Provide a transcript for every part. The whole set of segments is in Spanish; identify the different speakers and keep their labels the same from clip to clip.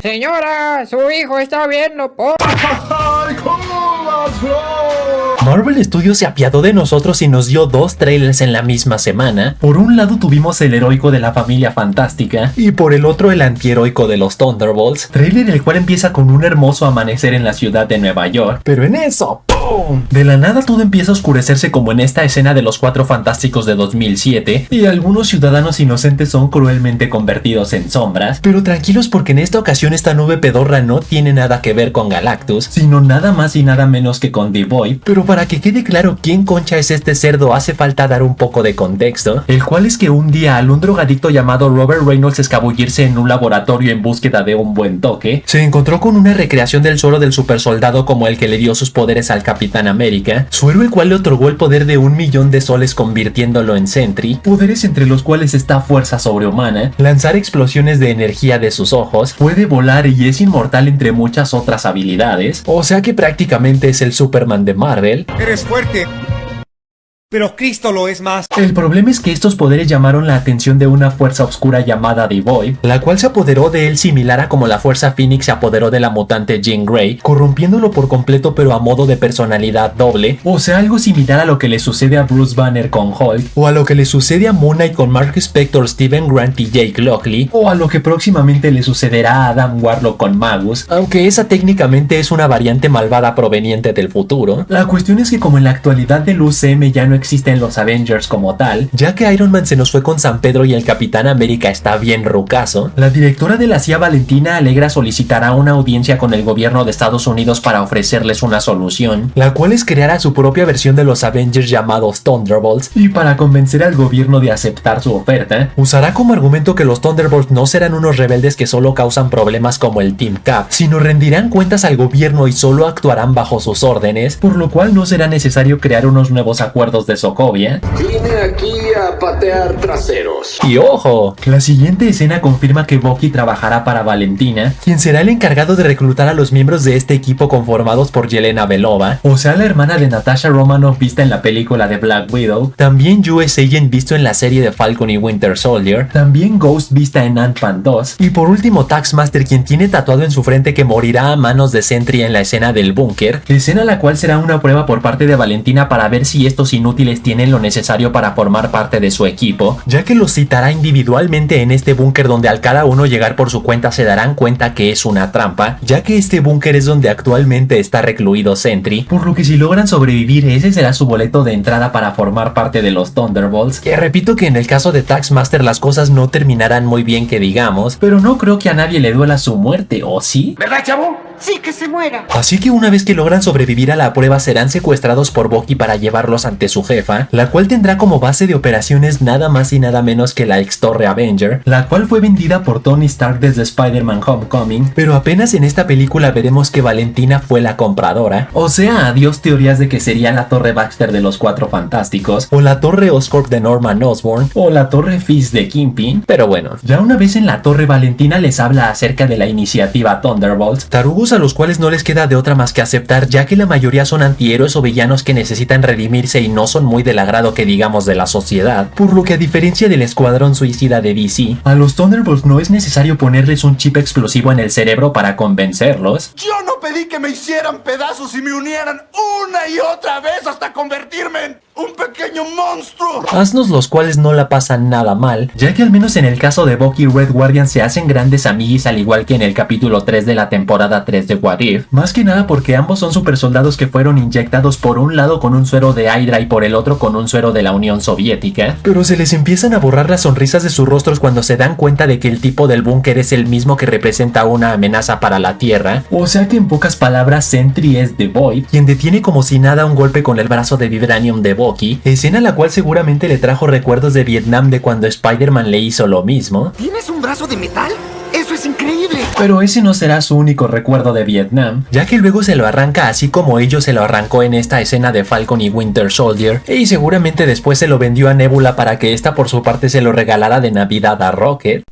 Speaker 1: Señora, su hijo está viendo por...
Speaker 2: Marvel Studios se apiadó de nosotros y nos dio dos trailers en la misma semana. Por un lado tuvimos el heroico de la familia fantástica y por el otro el antiheroico de los Thunderbolts, trailer el cual empieza con un hermoso amanecer en la ciudad de Nueva York, pero en eso, ¡pum!, de la nada todo empieza a oscurecerse como en esta escena de los Cuatro Fantásticos de 2007 y algunos ciudadanos inocentes son cruelmente convertidos en sombras, pero tranquilos porque en esta ocasión esta nube pedorra no tiene nada que ver con Galactus, sino nada más y nada menos que con The Void. Pero para que quede claro quién concha es este cerdo hace falta dar un poco de contexto, el cual es que un día al un drogadicto llamado Robert Reynolds escabullirse en un laboratorio en búsqueda de un buen toque, se encontró con una recreación del suero del supersoldado como el que le dio sus poderes al Capitán América, suero el cual le otorgó el poder de 1.000.000 de soles convirtiéndolo en Sentry, poderes entre los cuales está fuerza sobrehumana, lanzar explosiones de energía de sus ojos, puede volar y es inmortal entre muchas otras habilidades, o sea que prácticamente es el Superman de Marvel.
Speaker 3: Eres fuerte, pero Cristo lo es más.
Speaker 2: El problema es que estos poderes llamaron la atención de una fuerza oscura llamada The Void, la cual se apoderó de él similar a como la fuerza Phoenix se apoderó de la mutante Jean Grey, corrompiéndolo por completo pero a modo de personalidad doble, o sea algo similar a lo que le sucede a Bruce Banner con Hulk, o a lo que le sucede a Moon Knight con Mark Spector, Steven Grant y Jake Lockley, o a lo que próximamente le sucederá a Adam Warlock con Magus, aunque esa técnicamente es una variante malvada proveniente del futuro. La cuestión es que como en la actualidad del UCM ya no existen los Avengers como tal, ya que Iron Man se nos fue con San Pedro y el Capitán América está bien rucazo, la directora de la CIA Valentina Alegra solicitará una audiencia con el gobierno de Estados Unidos para ofrecerles una solución, la cual es crear a su propia versión de los Avengers llamados Thunderbolts, y para convencer al gobierno de aceptar su oferta, usará como argumento que los Thunderbolts no serán unos rebeldes que solo causan problemas como el Team Cap, sino rendirán cuentas al gobierno y solo actuarán bajo sus órdenes, por lo cual no será necesario crear unos nuevos acuerdos de Sokovia.
Speaker 4: Vine aquí a patear traseros.
Speaker 2: Y ojo, la siguiente escena confirma que Bucky trabajará para Valentina, quien será el encargado de reclutar a los miembros de este equipo conformados por Yelena Belova, o sea la hermana de Natasha Romanoff vista en la película de Black Widow, también US Agent visto en la serie de Falcon y Winter Soldier, también Ghost vista en Ant-Man 2, y por último Taskmaster, quien tiene tatuado en su frente que morirá a manos de Sentry en la escena del búnker, escena la cual será una prueba por parte de Valentina para ver si estos inútiles tienen lo necesario para formar parte de su equipo, ya que los citará individualmente en este búnker donde al cada uno llegar por su cuenta se darán cuenta que es una trampa, ya que este búnker es donde actualmente está recluido Sentry, por lo que si logran sobrevivir ese será su boleto de entrada para formar parte de los Thunderbolts, que repito que en el caso de Taskmaster las cosas no terminarán muy bien que digamos, pero no creo que a nadie le duela su muerte, ¿o sí?
Speaker 3: ¿Verdad, chavo?
Speaker 5: Sí, que se muera.
Speaker 2: Así que una vez que logran sobrevivir a la prueba serán secuestrados por Bucky para llevarlos ante su jefa, la cual tendrá como base de operaciones nada más y nada menos que la ex Torre Avenger, la cual fue vendida por Tony Stark desde Spider-Man Homecoming, pero apenas en esta película veremos que Valentina fue la compradora, o sea, adiós teorías de que sería la Torre Baxter de los Cuatro Fantásticos, o la Torre Oscorp de Norman Osborn, o la Torre Fist de Kingpin, pero bueno, ya una vez en la torre Valentina les habla acerca de la iniciativa Thunderbolts, tarugos a los cuales no les queda de otra más que aceptar, ya que la mayoría son antihéroes o villanos que necesitan redimirse y no son muy del agrado que digamos de la sociedad, por lo que a diferencia del Escuadrón Suicida de DC, a los Thunderbolts no es necesario ponerles un chip explosivo en el cerebro para convencerlos.
Speaker 3: Yo no pedí que me hicieran pedazos y me unieran una y otra vez hasta convertirme en un pequeño monstruo.
Speaker 2: Asnos los cuales no la pasan nada mal, ya que al menos en el caso de Bucky y Red Guardian se hacen grandes amiguis al igual que en el capítulo 3 de la temporada 3 de What If, más que nada porque ambos son supersoldados que fueron inyectados por un lado con un suero de Hydra y por el otro con un suero de la Unión Soviética, pero se les empiezan a borrar las sonrisas de sus rostros cuando se dan cuenta de que el tipo del búnker es el mismo que representa una amenaza para la Tierra, o sea que en pocas palabras Sentry es The Void, quien detiene como si nada un golpe con el brazo de vibranium de Bucky, escena la cual seguramente le trajo recuerdos de Vietnam de cuando Spider-Man le hizo lo mismo.
Speaker 5: ¿Tienes un brazo de metal? ¡Eso es increíble!
Speaker 2: Pero ese no será su único recuerdo de Vietnam, ya que luego se lo arranca así como ellos se lo arrancó en esta escena de Falcon y Winter Soldier, y seguramente después se lo vendió a Nebula para que esta por su parte se lo regalara de Navidad a Rocket.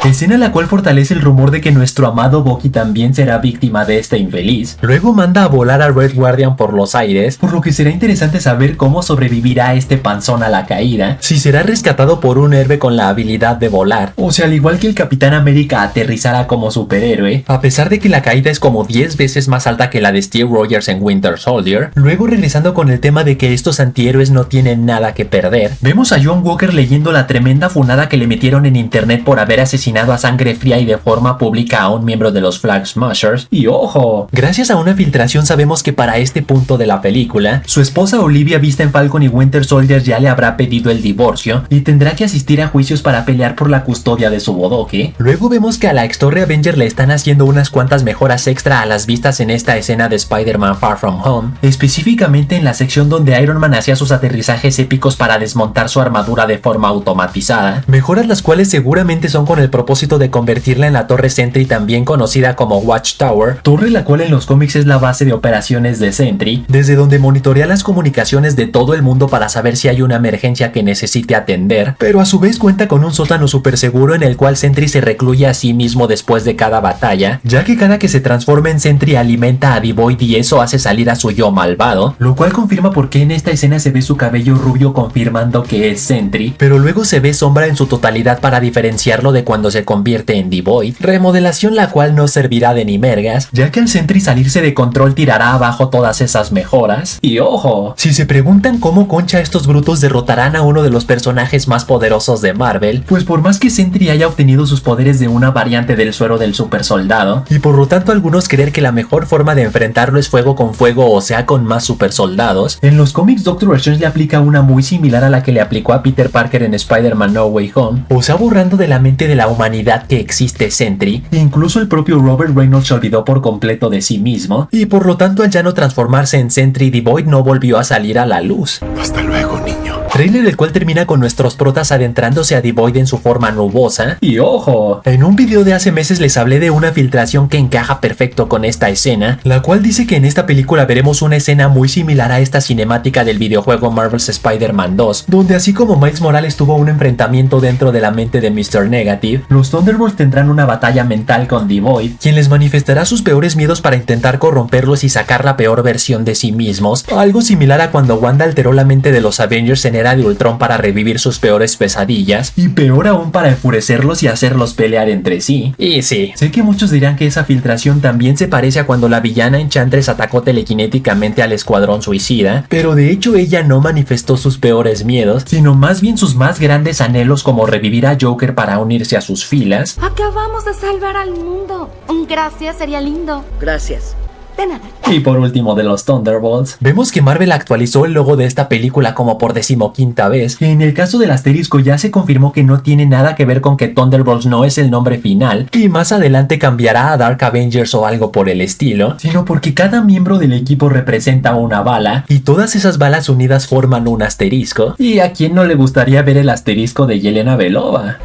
Speaker 2: escena la cual fortalece el rumor de que nuestro amado Bucky también será víctima de este infeliz. Luego manda a volar a Red Guardian por los aires, por lo que será interesante saber cómo sobrevivirá este panzón a la caída, si será rescatado por un héroe con la habilidad de volar, o si al igual que el Capitán América aterrizará como superhéroe, a pesar de que la caída es como 10 veces más alta que la de Steve Rogers en Winter Soldier. Luego, regresando con el tema de que estos antihéroes no tienen nada que perder, vemos a John Walker leyendo la tremenda funada que le metieron en internet por haber asesinado a sangre fría y de forma pública a un miembro de los Flag Smashers. Y ojo, gracias a una filtración sabemos que para este punto de la película, su esposa Olivia, vista en Falcon y Winter Soldier, ya le habrá pedido el divorcio y tendrá que asistir a juicios para pelear por la custodia de su bodoque. Luego vemos que a la ex Torre Avenger le están haciendo unas cuantas mejoras extra a las vistas en esta escena de Spider-Man Far From Home, específicamente en la sección donde Iron Man hacía sus aterrizajes épicos para desmontar su armadura de forma automatizada, mejoras las cuales seguramente son con el propósito de convertirla en la Torre Sentry, también conocida como Watchtower, torre la cual en los cómics es la base de operaciones de Sentry, desde donde monitorea las comunicaciones de todo el mundo para saber si hay una emergencia que necesite atender, pero a su vez cuenta con un sótano super seguro en el cual Sentry se recluye a sí mismo después de cada batalla, ya que cada que se transforma en Sentry alimenta a D-Void y eso hace salir a su yo malvado, lo cual confirma por qué en esta escena se ve su cabello rubio confirmando que es Sentry, pero luego se ve Sombra en su totalidad para diferenciarlo de cuando se convierte en D-Void, remodelación la cual no servirá de ni mergas, ya que al Sentry salirse de control tirará abajo todas esas mejoras. Y ojo, si se preguntan cómo concha estos brutos derrotarán a uno de los personajes más poderosos de Marvel, pues por más que Sentry haya obtenido sus poderes de una variante del suero del super soldado, y por lo tanto algunos creer que la mejor forma de enfrentarlo es fuego con fuego, o sea con más super soldados, en los cómics Doctor Strange le aplica una muy similar a la que le aplicó a Peter Parker en Spider-Man No Way Home, o sea borrando de la mente de la humanidad que existe Sentry. Incluso el propio Robert Reynolds se olvidó por completo de sí mismo, y por lo tanto al ya no transformarse en Sentry, D-Void no volvió a salir a la luz.
Speaker 3: Hasta luego, niño.
Speaker 2: Trailer el cual termina con nuestros protas adentrándose a D-Void en su forma nubosa. Y ojo, en un video de hace meses les hablé de una filtración que encaja perfecto con esta escena, la cual dice que en esta película veremos una escena muy similar a esta cinemática del videojuego Marvel's Spider-Man 2, donde así como Miles Morales tuvo un enfrentamiento dentro de la mente de Mr. Negative, los Thunderbolts tendrán una batalla mental con D-Void, quien les manifestará sus peores miedos para intentar corromperlos y sacar la peor versión de sí mismos, algo similar a cuando Wanda alteró la mente de los Avengers en Era de Ultron para revivir sus peores pesadillas, y peor aún para enfurecerlos y hacerlos pelear entre sí. Y sí, sé que muchos dirán que esa filtración también se parece a cuando la villana Enchantress atacó telequinéticamente al Escuadrón Suicida, pero de hecho ella no manifestó sus peores miedos, sino más bien sus más grandes anhelos, como revivir a Joker para unirse a sus filas.
Speaker 6: Acabamos de salvar al mundo. Gracias, sería lindo.
Speaker 5: Gracias.
Speaker 6: De nada.
Speaker 2: Y por último, de los Thunderbolts, vemos que Marvel actualizó el logo de esta película como por 15ª vez, y en el caso del asterisco ya se confirmó que no tiene nada que ver con que Thunderbolts no es el nombre final, y más adelante cambiará a Dark Avengers o algo por el estilo, sino porque cada miembro del equipo representa una bala, y todas esas balas unidas forman un asterisco, y a quién no le gustaría ver el asterisco de Yelena Belova.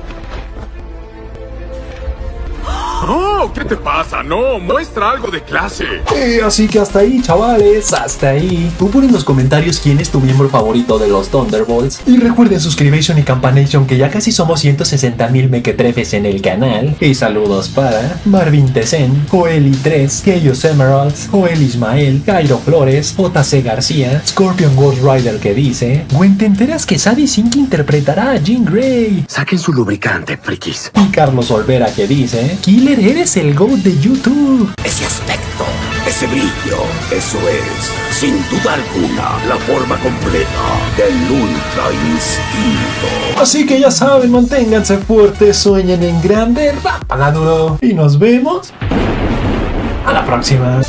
Speaker 7: ¡Oh! ¿Qué te pasa? No, muestra algo de clase.
Speaker 2: Así que hasta ahí, chavales, hasta ahí. Tú pon en los comentarios quién es tu miembro favorito de los Thunderbolts. Y recuerden suscribirse y campanation, que ya casi somos 160,000 mequetrefes en el canal. Y saludos para Marvin Tesen, Joeli 3, Keyos Emeralds, Joel Ismael, Cairo Flores, JC García, Scorpion Ghost Rider que dice: Gwen, ¿te enteras que Sadie Sink interpretará a Jean Grey?
Speaker 5: Saquen su lubricante, frikis.
Speaker 2: Y Carlos Olvera que dice: Killer, eres el GOAT de YouTube.
Speaker 8: Ese aspecto, ese brillo, eso es, sin duda alguna, la forma completa del Ultra Instinto.
Speaker 2: Así que ya saben, manténganse fuertes, sueñen en grande, rápala duro. Y nos vemos a la próxima.